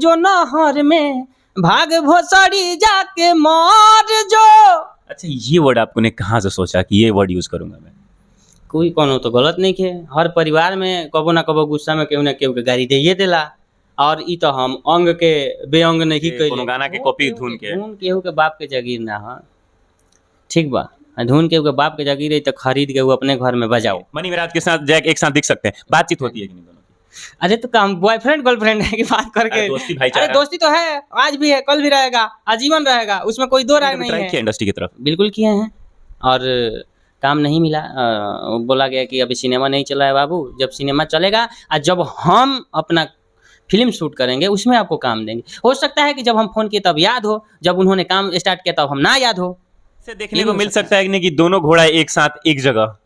जो नहर में, भाग भोसड़ी जाके मर जो। अच्छा, ये वर्ड आपने कहाँ से सोचा कि ये वर्ड यूज करूंगा मैं? कोई कोनो तो गलत नहीं है। हर परिवार में कबो ना कबो गुस्सा में केहू ना केहू के गाड़ी दे देला। और ई तो हम अंग के बेअंग नहीं कि कइले। कोनो गाना के कॉपी धुन के धुन केहू के बाप के जागीर ना ह। ठीक बा। धुन केहू के बाप के जागीर है तो खरीद के वो अपने घर में बजाओ। मनी मेराज के साथ जैक एक साथ दिख सकते हैं, बातचीत होती है कि नहीं दोनों की? अरे तो काम बॉयफ्रेंड गर्लफ्रेंड है कि बात करके। अरे दोस्ती भाईचारा। अरे दोस्ती तो है, आज भी है, कल भी रहेगा, आजीवन रहेगा, उसमें कोई दो राय नहीं है। इंडस्ट्री की तरफ बिल्कुल किए हैं। और काम नहीं मिला, बोला गया कि अभी सिनेमा नहीं चला है बाबू, जब सिनेमा चलेगा और जब हम अपना फिल्म शूट करेंगे उसमें आपको काम देंगे। हो सकता है कि जब हम फोन किए तब याद हो, जब उन्होंने काम स्टार्ट किया तब हम ना याद हो। से देखने को मिल सकता है कि नहीं कि दोनों घोड़ा एक साथ एक जगह?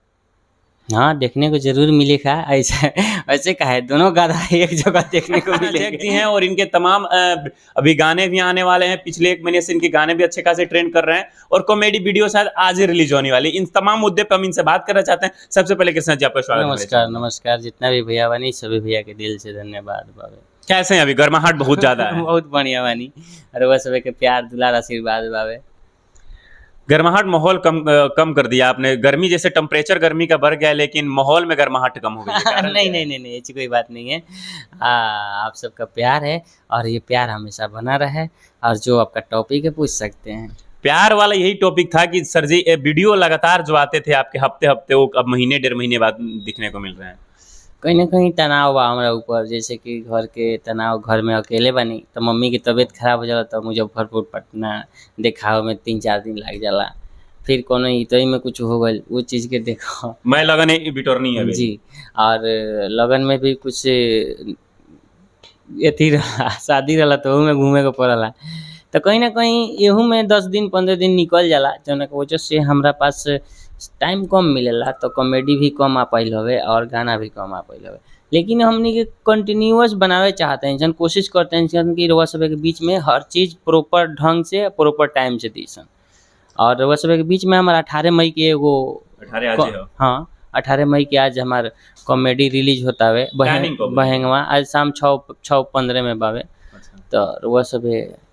हाँ, देखने को जरूर मिलेगा। ऐसे ऐसे का है, दोनों गधा एक जगह देखने को जैक मिलेंगे। जी हैं और इनके तमाम अभी गाने भी आने वाले हैं। पिछले 1 महीने से इनके गाने भी अच्छे खासे ट्रेंड कर रहे हैं और कॉमेडी वीडियो शायद आज ही रिलीज होने वाली। इन तमाम मुद्दे पर हम इनसे बात करना चाहते हैं। सबसे पहले कृष्णा जी आपका स्वागत है। नमस्कार नमस्कार, जितना भी भैया बानी सभी भैया के दिल से धन्यवाद बाबे। कैसे हैं अभी? गर्माहट बहुत ज्यादा है। बहुत बढ़िया बानी, और वह सब के प्यार दुलार आशीर्वाद बाबे। गर्माहट माहौल कम कर दिया आपने। गर्मी जैसे टेम्परेचर गर्मी का बढ़ गया है, लेकिन माहौल में गर्माहट कम हो गई है। कारण नहीं क्या है? नहीं नहीं, ऐसी कोई बात नहीं है। आप सबका प्यार है और ये प्यार हमेशा बना रहे। और जो आपका टॉपिक है पूछ सकते हैं। प्यार वाला यही टॉपिक था कि सर जी वीडियो लगातार जो आते थे आपके हफ्ते हफ्ते, वो अब महीने 1.5 महीने बाद दिखने को मिल रहे हैं। कहीं ना कहीं तनाव बा हमारा ऊपर, जैसे कि घर के तनाव, घर में अकेले बनी तो मम्मी की तबीयत खराब हो जाला तो मुजफ्फरपुर पटना देखावे में 3-4 दिन लग जाला। फिर कोनो इतई में कुछ हो गई वो चीज़ के देखो। मैं लगन बिटोरनी है जी। और लगन में भी कुछ एथी रहा, शादी रहा तो में घूमे के पड़ला। तो कहीं ना कहीं एहू में 10 दिन 15 दिन निकल जाला, जौन के वजह से हमरा पास टाइम कम मिलेला। तो कॉमेडी भी कम आ पाइल हवे और गाना भी कम आ पाइल हवे। लेकिन हमनी के कंटिन्यूअस बनावे चाहते हैं, जन कोशिश करते हैं कि रउआ सब के बीच में हर चीज़ प्रॉपर ढंग से प्रॉपर टाइम से दी सन। और रउआ सब के बीच में हमारा 18 मई के एगो 18 आज हो। हाँ, 18 मई के आज हमार कॉमेडी रिलीज होता है Timing कब है? बहेंगवा, आज शाम 6:15 में बावे। तो वह सब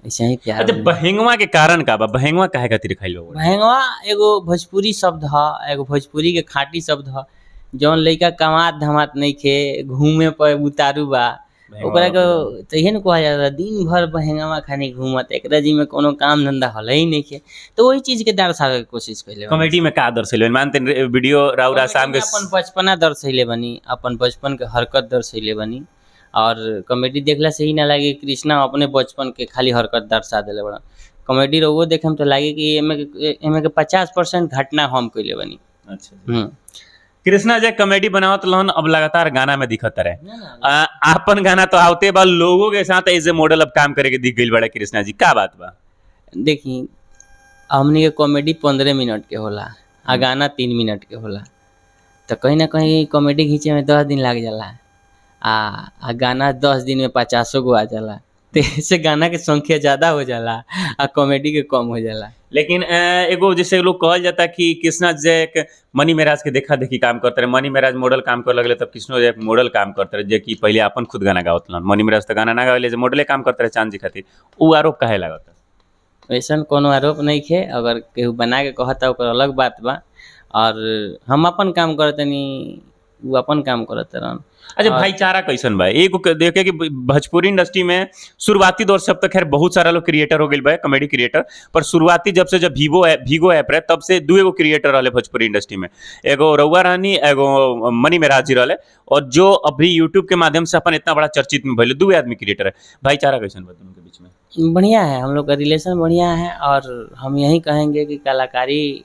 ऐसे ही प्यार अच्छा, मिले। बहेंगवा के कारण का बा? बहेंगवा काहे खातिर खाई लोग? बहेंगवा एगो भोजपुरी शब्द ह, एगो भोजपुरी के खाटी शब्द ह, जौन लइका कमात धमात नइखे, घूमे पर उतारू बा, ओकरा के तो इहे न कहल जाला दिन भर बहेंगवा खानी घूमत, एकरा जी में कोनो काम धंधा हले ही नइखे। तो वही चीज के दर्शावे के कोशिश कइले बानी। कॉमेडी में का दर्शैले मानते वीडियो राउरा शाम के अपन बचपना दर्शैले बनी, अपन बचपन के हरकत दर्शैले बनी। और कॉमेडी देखला से ही ना लागे कृष्णा अपने बचपन के खाली हरकत दर्शा देले बड़ा। कॉमेडी रउओ देखे में तो लागे कि एमे के 50% घटना हम कइले बनी। अच्छा, कृष्णा जी कॉमेडी बनावत रहन, अब लगातार गाना में दिखत रहे। आपन गाना तो आवते बा, लोगों के साथ एज ए मॉडल अब काम करे के दिख गइल बड़ा कृष्णा जी, का बात बा? देखी, हमनी के कॉमेडी 15 मिनट के होला आ गाना 3 मिनट के होला। तो कहीं ना कहीं कॉमेडी खींचे में 10 दिन लग जाला आ गाना 10 दिन में 50 गो आ जाला। तो इससे गाना के संख्या ज्यादा हो जाला आ कॉमेडी के कम हो जाला। लेकिन एगो जैसे लोग कहल जाता कि कृष्णा जी एक मनी मेराज के देखा देखी काम करते रहे। मनी मेराज मॉडल काम कर लगले तब कृष्णा जी एक मॉडल काम करते रहे, जे कि पहले अपन खुद गाना गावत रहन। मनी मेराज तो गाना ना गावेले, जे मॉडले काम करते रहे चांद जी खातिर। उ आरोप काहे लागत? वैसन कोनो आरोप नहीं खे, अगर केहू बना के कहता ओकर अलग बात बा। और हम अपन काम करतनी, वो अपन काम करत रहन। अच्छा, भाईचारा कैसन बा? एगो देखे कि भोजपुरी इंडस्ट्री में शुरुआती दौर से अब तक खैर बहुत सारा लोग क्रिएटर हो गइल बा, कॉमेडी क्रिएटर। पर शुरुआती जब से जब भीगो ऐप रहे तब से 2 एगो क्रिएटर रहले भोजपुरी इंडस्ट्री में। एगो रउआ रहनी, एगो मनी मेराज जी रहले। और जो अभी यूट्यूब के माध्यम से अपन इतना बड़ा चर्चित में भइले, 2 आदमी क्रिएटर है। भाईचारा कैसन बा दोनों के बीच में? बढ़िया है, हम लोग का रिलेशन बढ़िया है। और हम यही कहेंगे कि कलाकारी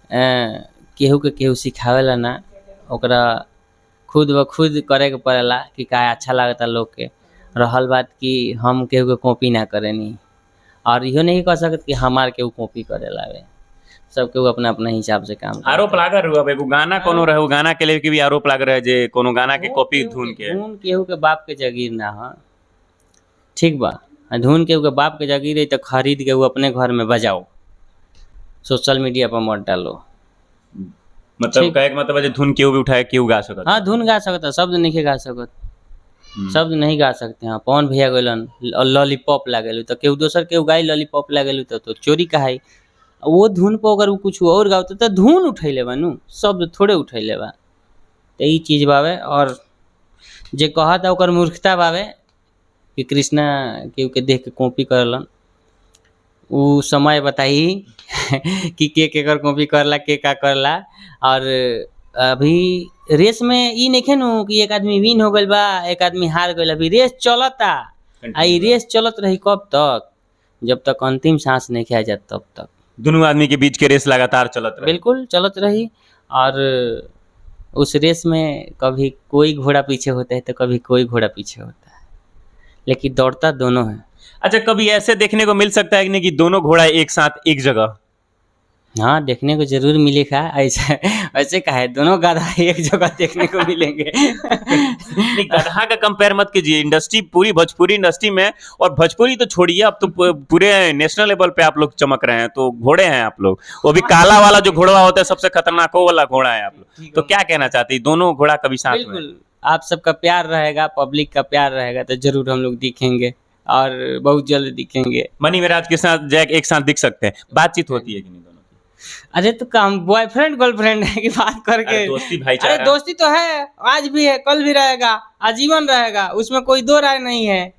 केहू के केहू सिखावेला ना, ओकरा खुद ब खुद करे के पड़ेला कि का अच्छा लगता लोग के। रहल बात कि हम केहू के कॉपी ना करेनी, और इहो नहीं कह सकत कि हमार केहू कॉपी करेला वे। सब केहू अपना अपना हिसाब से काम करता। आरोप लाग रहे अब एगो गाना कोनो रहे, वो गाना के लिए भी आरोप लाग रहे जे कोनो गाना के कॉपी धुन के। धुन केहू के बाप के जागीर ना ह, ठीक बा। धुन केहू के बाप के जागीर है तो खरीद के वो अपने घर में बजाओ, सोशल मीडिया पर मत डालो। मतलब कहे के मतलब है धुन केहू भी उठाए केहू गा सकत? हाँ, धुन गा सकता, शब्द नहीं गा सकत। शब्द नहीं गा सकते हैं। पवन भैया गइलन लॉलीपॉप ला गेलू तो केहू दोसर केहू गाई लॉलीपॉप ला गेलू तो चोरी कहाई। वो धुन पर अगर वो कुछ और गाओ तो धुन उठैले बा नु, शब्द थोड़े उठैले बा। तो ई चीज बावे। और जे कहता ओकर मूर्खता बावे कि कृष्णा केहू के देख के कॉपी करलन। उ समय बताई कि के केकर कॉपी करला के का करला। और अभी रेस में ई नइखे नु कि एक आदमी विन हो गइल बा एक आदमी हार गइल। अभी रेस चलता आ ई रेस चलत रही कब तक, जब तक अंतिम सांस नहीं आ जात तब तक। दोनों आदमी के बीच के रेस लगातार चलत रहे। बिल्कुल चलत रही। और उस रेस में कभी कोई घोड़ा पीछे होता है तो कभी कोई घोड़ा पीछे होता है, लेकिन दौड़ता दोनों है। अच्छा, कभी ऐसे देखने को मिल सकता है कि नहीं कि दोनों घोड़ा एक साथ एक जगह? हाँ, देखने को जरूर मिलेगा। ऐसा ऐसे का है, दोनों गधा एक जगह देखने को मिलेंगे। नहीं, गधा का कंपेयर मत कीजिए। इंडस्ट्री पूरी भोजपुरी इंडस्ट्री में, और भोजपुरी तो छोड़िए, अब तो पूरे नेशनल लेवल पे आप लोग चमक रहे हैं। तो घोड़े हैं आप लोग, वो भी काला वाला जो घोड़ा होता है सबसे खतरनाक वो वाला घोड़ा है आप लोग। तो क्या कहना चाहते हैं, दोनों घोड़ा कभी साथ में? बिल्कुल, आप सबका प्यार रहेगा, पब्लिक का प्यार रहेगा तो जरूर हम लोग दिखेंगे और बहुत जल्द दिखेंगे। मनी मेराज के साथ जैक एक साथ दिख सकते हैं। बातचीत होती है कि नहीं दोनों की? अरे तो काम बॉयफ्रेंड गर्लफ्रेंड है कि बात करके। अरे दोस्ती भाईचारा। अरे दोस्ती तो है, आज भी है, कल भी रहेगा, आजीवन रहेगा, उसमें कोई दो राय नहीं है।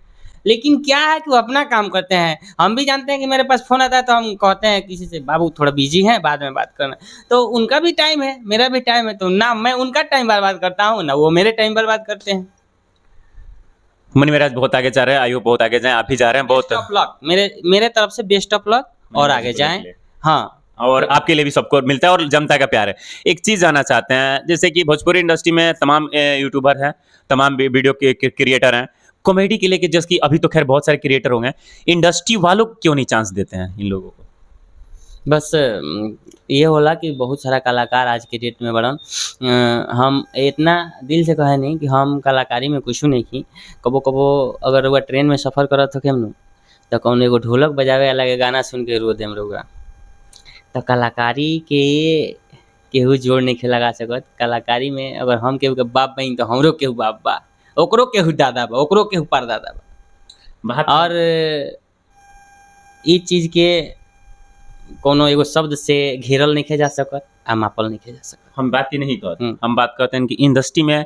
लेकिन क्या है कि वो अपना काम करते हैं। हम भी जानते हैं कि मेरे पास फोन आता है तो हम कहते हैं किसी से, बाबू थोड़ा बिजी है, बाद में बात करना। तो उनका भी टाइम है, मेरा भी टाइम है, तो ना मैं उनका टाइम बर्बाद करता हूँ ना वो मेरे टाइम बर्बाद करते हैं। मनी मेराज बहुत आगे जा रहे हैं, आयु बहुत आगे जाए, आप भी जा रहे हैं। बहुत बेस्ट ऑफ लक, मेरे तरफ से बेस्ट ऑफ लक, और आगे जाएं। हाँ, और आपके लिए भी सबको मिलता है और जनता का प्यार है। एक चीज़ जानना चाहते हैं, जैसे कि भोजपुरी इंडस्ट्री में तमाम यूट्यूबर हैं, तमाम वीडियो के क्रिएटर हैं, कॉमेडी के लिए, जैसे कि अभी तो खैर बहुत सारे क्रिएटर होंगे, इंडस्ट्री वालों क्यों नहीं चांस देते हैं इन लोगों को? बस ये होला कि बहुत सारा कलाकार आज के डेट में बड़न। हम इतना दिल से कहे नहीं कि हम कलाकारी में कुछ नहीं की। कबो कबो अगर वो ट्रेन में सफ़र करत हो केम तो कौन एगो ढोलक बजावे वाला के गाना सुन के रो देम रउआ। तो कलाकारी के केहू जोड़ नहीं लगा सकत। कलाकारी में अगर हम केहू के बाप बनी तो हमरो केहू बाप बा, ओकरो केहू दादा बा, ओकरो केहू परदादा बा। और ई चीज़ के कोनो एगो शब्द से घेरल नहीं जा सकत आ मापल नहीं जा सकत। हम बात ही नहीं करते, हम बात करते हैं कि इंडस्ट्री में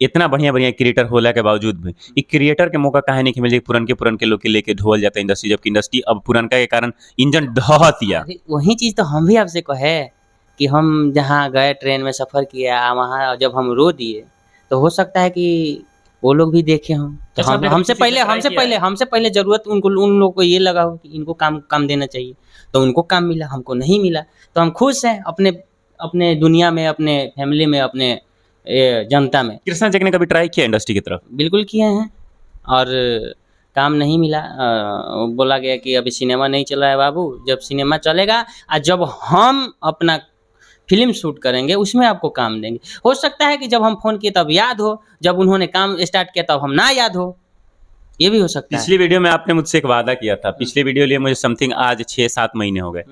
इतना बढ़िया बढ़िया क्रिएटर होला के बावजूद भी एक क्रिएटर के मौका काहे नहीं मिल जाए पुरन के लोग के लेके ढोल जाता है इंडस्ट्री, जबकि इंडस्ट्री अब पुरनका के कारण इंजन ढहतिया। वही चीज़ तो हम भी आपसे कहे कि हम जहाँ गए ट्रेन में सफ़र किया, वहाँ जब हम रो दिए तो हो सकता है कि वो लोग भी देखे हों। तो हमसे पहले ज़रूरत उन लोग को ये लगा हो कि इनको काम देना चाहिए, तो उनको काम मिला, हमको नहीं मिला। तो हम खुश हैं अपने दुनिया में, अपने फैमिली में, अपने जनता में। कृष्णा जी ने कभी ट्राई किया इंडस्ट्री की तरफ? बिल्कुल किए हैं और काम नहीं मिला। बोला गया कि अभी सिनेमा नहीं चल रहा है बाबू, जब सिनेमा चलेगा और जब हम अपना फिल्म शूट करेंगे उसमें आपको काम देंगे। हो सकता है कि जब हम फ़ोन किए तब याद हो, जब उन्होंने काम स्टार्ट किया तब हम ना याद हो, ये भी हो सकता है। पिछली वीडियो में आपने मुझसे एक वादा किया था, पिछले वीडियो लिए मुझे समथिंग आज 6-7 महीने हो गए।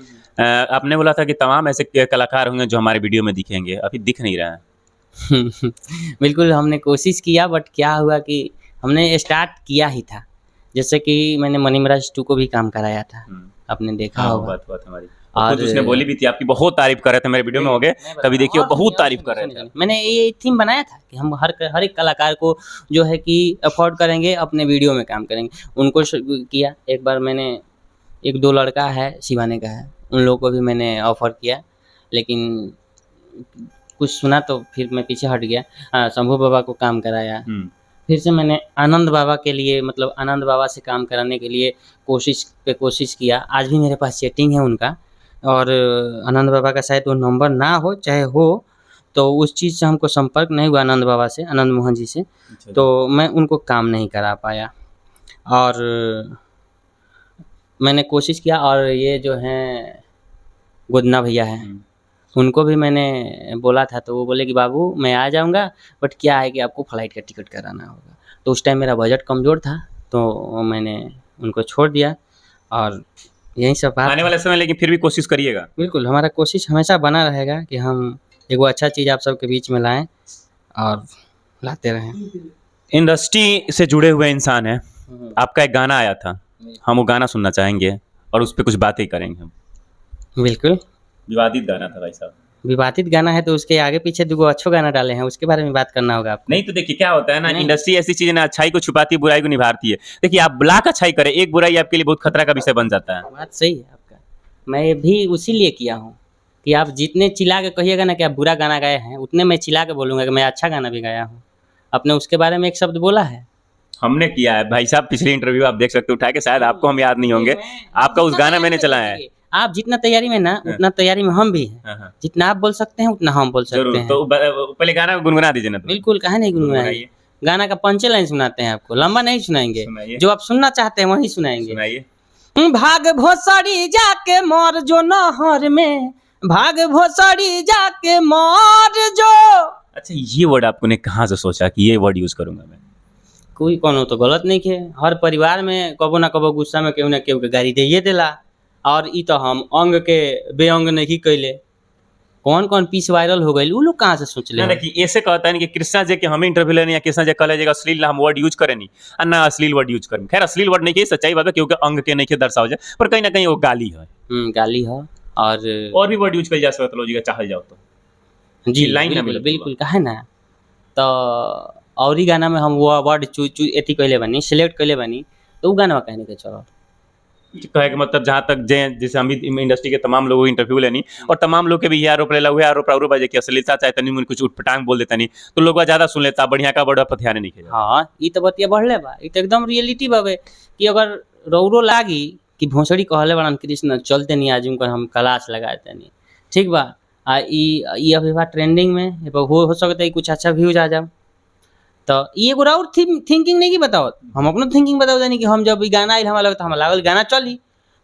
आपने बोला था कि तमाम ऐसे कलाकार होंगे जो हमारे वीडियो में दिखेंगे, अभी दिख नहीं रहे हैं। बिल्कुल हमने कोशिश किया, बट क्या हुआ कि हमने स्टार्ट किया ही था। जैसे कि मैंने मनी मेराज 2 को भी काम कराया था, आपने देखा होगा। बात हमारी और उसने बोली भी थी, आपकी बहुत तारीफ कर रहे थे, मेरे वीडियो में हो गए कभी देखिए, बहुत तारीफ कर रहे थे। मैंने ये थीम बनाया था कि हम हर एक कलाकार को जो है कि अफोर्ड करेंगे, अपने वीडियो में काम करेंगे। उनको किया एक बार मैंने, 1-2 लड़का है शिवाने का है, उन लोगों को भी मैंने ऑफर किया, लेकिन कुछ सुना तो फिर मैं पीछे हट गया। शंभू बाबा को काम कराया, फिर से मैंने आनंद बाबा के लिए, मतलब आनंद बाबा से काम कराने के लिए कोशिश किया। आज भी मेरे पास चैटिंग है उनका, और आनंद बाबा का शायद वो नंबर ना हो, चाहे हो तो उस चीज़ से हमको संपर्क नहीं हुआ आनंद बाबा से, आनंद मोहन जी से। तो मैं उनको काम नहीं करा पाया, और मैंने कोशिश किया। और ये जो हैं गोदना भैया हैं, उनको भी मैंने बोला था, तो वो बोले कि बाबू मैं आ जाऊंगा, बट क्या है कि आपको फ्लाइट का टिकट कराना होगा। तो उस टाइम मेरा बजट कमज़ोर था, तो मैंने उनको छोड़ दिया। और यही सब बात आने वाले समय, लेकिन फिर भी कोशिश करिएगा। बिल्कुल, हमारा कोशिश हमेशा बना रहेगा कि हम एगो अच्छा चीज़ आप सबके बीच में लाएं और लाते रहें। इंडस्ट्री से जुड़े हुए इंसान हैं, आपका एक गाना आया था, हम वो गाना सुनना चाहेंगे और उस पे कुछ बातें करेंगे हम। बिल्कुल। विवादित गाना था भाई साहब। विवादित गाना है तो उसके आगे पीछे 2 अच्छो गाना डाले हैं, उसके बारे में बात करना होगा आपको। नहीं तो देखिए क्या होता है ना, नहीं। इंडस्ट्री ऐसी चीज है ना, अच्छाई को छुपाती है, बुराई को निभाती है। देखिए आप ब्लॉक अच्छाई करें, एक बुराई आपके लिए बहुत खतरा का विषय बन जाता है। बात सही है आपका। मैं भी उसी लिए किया हूँ कि आप जितने चिल्ला के कहिएगा ना कि आप बुरा गाना गाए हैं, उतने मैं चिल्ला के बोलूँगा कि मैं अच्छा गाना भी गाया हूँ। आपने उसके बारे में एक शब्द बोला है? हमने किया है भाई साहब, पिछले इंटरव्यू आप देख सकते हो उठा के, शायद आपको हम याद नहीं होंगे, आपका उस गाना मैंने चलाया है। आप जितना तैयारी में ना, उतना तैयारी में हम भी हैं। हाँ, हाँ। जितना आप बोल सकते हैं उतना हम बोल सकते जरूर, हैं। तो पहले गाना गुनगुना दीजिए ना। तो बिल्कुल, काहे नहीं गुनगुनाएंगे। गुनगुनाइए। गाना का पंचे लाइन सुनाते हैं आपको, लंबा नहीं सुनाएंगे। सुनाइए। जो आप सुनना चाहते हैं वही सुनाएंगे। सुनाइए। भाग भोसड़ी जाके मर जो नहर में, भाग भोसड़ी जाके मर जो। अच्छा, ये वर्ड आपने कहाँ से सोचा कि ये वर्ड यूज करूंगा मैं? कोई कोनो तो गलत नहीं है। हर परिवार में कबो ना कबो गुस्सा में केहू ना केहू के गाड़ी देइए देला। और ई तो हम अंग के बेअंग नहीं कैले। कौन कौन पीस वायरल हो गई, उ लोग कहाँ से सोच ले? ना देखिए, ऐसे कहता है कि कृष्णा जी के हमें इंटरव्यू लेने या कृष्णा जी कॉलेज का अश्लील हम वर्ड यूज करें नहीं, और ना अश्लील वर्ड यूज करें। खैर अश्लील वर्ड नहीं के, सच्चाई बात है, क्योंकि अंग के नहीं के दर्शाओ जाए, पर कहीं ना कहीं वो गाली है। गाली है। और भी वर्ड यूज कर जा सकता लोग चाहल जाओ तो जी लाइन ना बिल्कुल मिलत बिल्कुल, काहे ना। तो और ही गाना में हम वो वर्ड एथी कैले बनी, सिलेक्ट कैले बनी, तो उ गाना कहने के चलो। कहे के मतलब जहाँ तक जैसे हम इंडस्ट्री के तमाम लोगों को इंटरव्यू लेनी, और तमाम लोग के भी ये आरोप लेला हुए आरोप और बजे कि अश्लीलता चाहे तनी मुन कुछ उठपटांग बोल देता नहीं, तो लोग ज्यादा सुन लेता, बढ़िया का बड़ा पर ध्यान नहीं खेला। हाँ, ई तो बतिया बढ़ले बा। ई तो एकदम रियलिटी बावे कि अगर रौरो लागी कि भोसड़ी कहले बड़न कृष्ण चलते नहीं आज उनकर हम क्लास लगाते नहीं, ठीक बा। आ ई अभी बा ट्रेंडिंग में, ए पर हो सकता है कुछ अच्छा व्यूज आ जाओ। तो ई एगो और थिंकिंग नहीं की बताओ, हम अपनो थिंकिंग बताओ जानी कि हम जब ई गाना आइल हमरा लगे तो हमरा लागल गाना चली,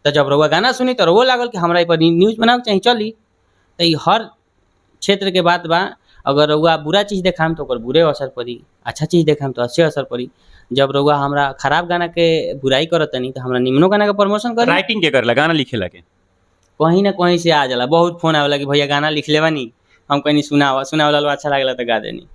तो जब रउआ गाना सुनी तो रउआ लागल कि हमरा ई पर न्यूज़ बनावे के चाही चली। तो ई हर क्षेत्र के बात बा। अगर रउआ बुरा चीज़ देखाम तो ओकर बुरे असर पड़ी, अच्छा चीज़ देखाम तो अच्छे असर पड़ी। जब रउआ हमरा खराब गाना के बुराई करतनी तो हमरा निमनो गाना के प्रमोशन करी। राइटिंग के कर गाना लिखे लगे, कहीं ना कहीं से आ जाला। बहुत फोन आवेला कि भैया गाना लिखले बानी, हम कहीं सुनावा अच्छा लागला तो गा देनी।